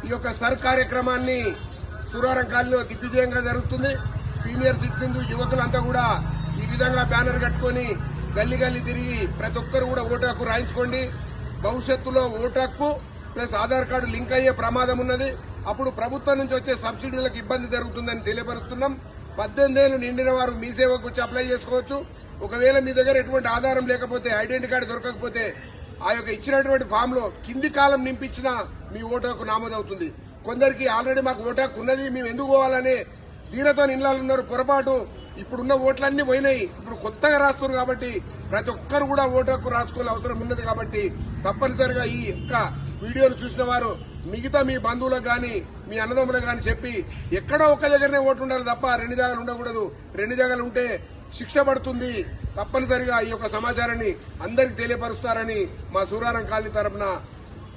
ఈ యొక్క సర్ కార్యక్రమాన్ని సూరారం కాలనీలో దిగ్విజయంగా జరుగుతుంది. సీనియర్ సిటిజన్స్ యువకులంతా కూడా ఈ విధంగా బ్యానర్ కట్టుకుని గల్లీ గల్లీ తిరిగి ప్రతి ఒక్కరు కూడా ఓటు హక్కు రాయించుకోండి. భవిష్యత్తులో ఓటు హక్కు ప్లస్ ఆధార్ కార్డు లింక్ అయ్యే ప్రమాదం ఉన్నది. అప్పుడు ప్రభుత్వం నుంచి వచ్చే సబ్సిడీలకు ఇబ్బంది జరుగుతుందని తెలియపరుస్తున్నాం. 18 ఏళ్లు నిండిన వారు మీ సేవకు వచ్చి అప్లై చేసుకోవచ్చు. ఒకవేళ మీ దగ్గర ఎటువంటి ఆధారం లేకపోతే, ఐడెంటిటీ కార్డు దొరకకపోతే ఆ యొక్క ఇచ్చినటువంటి ఫామ్ లో కింది కాలం నింపించినా మీ ఓటు హక్కు నమోదవుతుంది. కొందరికి ఆల్రెడీ మాకు ఓటు హక్కు ఉన్నది, మేము ఎందుకు పోవాలనే దీనితో ఇళ్లలో ఉన్నారు. పొరపాటు, ఇప్పుడున్న ఓట్లన్నీ పోయినాయి. ఇప్పుడు కొత్తగా రాస్తున్నారు కాబట్టి ప్రతి ఒక్కరు కూడా ఓటు హక్కు రాసుకోవాల్సిన అవసరం ఉన్నది. కాబట్టి తప్పనిసరిగా ఈ యొక్క వీడియోను చూసిన వారు మిగతా మీ బంధువులకు గాని మీ అన్నదమ్ములకు గాని చెప్పి ఎక్కడో ఒక్క దగ్గరనే ఓటు ఉండాలి తప్ప 2 జాగాలు ఉండకూడదు. 2 జాగాలు ఉంటే శిక్ష పడుతుంది. తప్పనిసరిగా ఈ యొక్క సమాచారాన్ని అందరికి తెలియపరుస్తారని మా సూరారం కాలనీ తరపున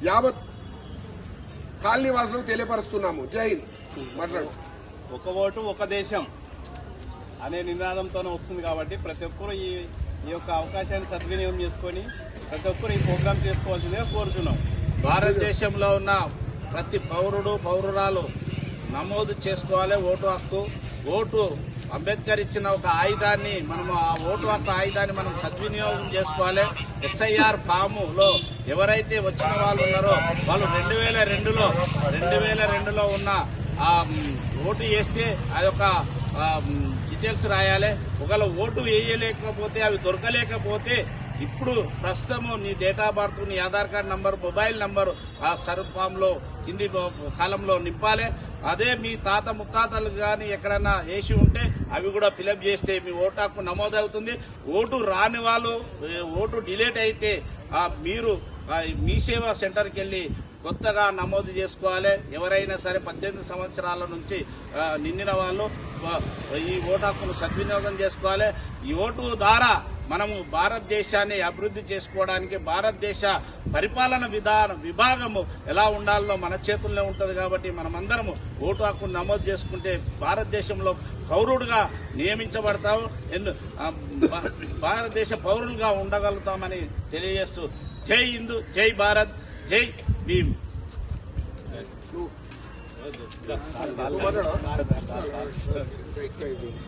యావత్ కాలనీ వాసులకు తెలియపరుస్తున్నాము. జై హింద్. మాట్లాడు. ఒక ఓటు ఒక దేశం అనే నినాదంతోనే వస్తుంది కాబట్టి ప్రతి ఒక్కరు ఈ యొక్క అవకాశాన్ని సద్వినియోగం చేసుకుని ప్రతి ఒక్కరు ఈ ప్రోగ్రాం చేసుకోవాల్సిందిగా కోరుతున్నాం. భారతదేశంలో ఉన్న ప్రతి పౌరుడు పౌరురాలు నమోదు చేసుకోవాలి ఓటు హక్కు. ఓటు అంబేద్కర్ ఇచ్చిన ఒక ఆయుధాన్ని మనము ఆ ఓటు హక్కు ఆయుధాన్ని మనం సద్వినియోగం చేసుకోవాలి. ఎస్ఐఆర్ ఫాములో ఎవరైతే వచ్చిన వాళ్ళు ఉన్నారో వాళ్ళు 2002లో ఉన్న ఓటు వేస్తే అదొక డీటెయిల్స్ రాయాలి. ఒకవేళ ఓటు వేయలేకపోతే అవి దొరకలేకపోతే ఇప్పుడు ప్రస్తుతము నీ డేట్ ఆఫ్ బర్త్, నీ Aadhaar card number, mobile number ఆ సర్వ్ ఫామ్ లో కింది కాలంలో నింపాలి. అదే మీ తాత ముత్తాతలు గాని ఎక్కడైనా వేసి ఉంటే అవి కూడా ఫిలప్ చేస్తే మీ ఓటు హక్కు నమోదవుతుంది. ఓటు రాని వాళ్ళు ఓటు డిలేట్ అయితే మీరు మీ సేవా సెంటర్కి వెళ్లి కొత్తగా నమోదు చేసుకోవాలి. ఎవరైనా సరే 18 సంవత్సరాల నుంచి నిండిన వాళ్ళు ఈ ఓటు హక్కును సద్వినియోగం చేసుకోవాలి. ఈ ఓటు ద్వారా మనము భారతదేశాన్ని అభివృద్ధి చేసుకోవడానికి భారతదేశ పరిపాలన విభాగము ఎలా ఉండాలో మన చేతుల్లో ఉంటుంది. కాబట్టి మనమందరము ఓటు హక్కును నమోదు చేసుకుంటే భారతదేశంలో పౌరుడుగా నియమించబడతాము, భారతదేశ పౌరులుగా ఉండగలుగుతామని తెలియజేస్తూ జై హిందూ, జై భారత్, జై భీమ్.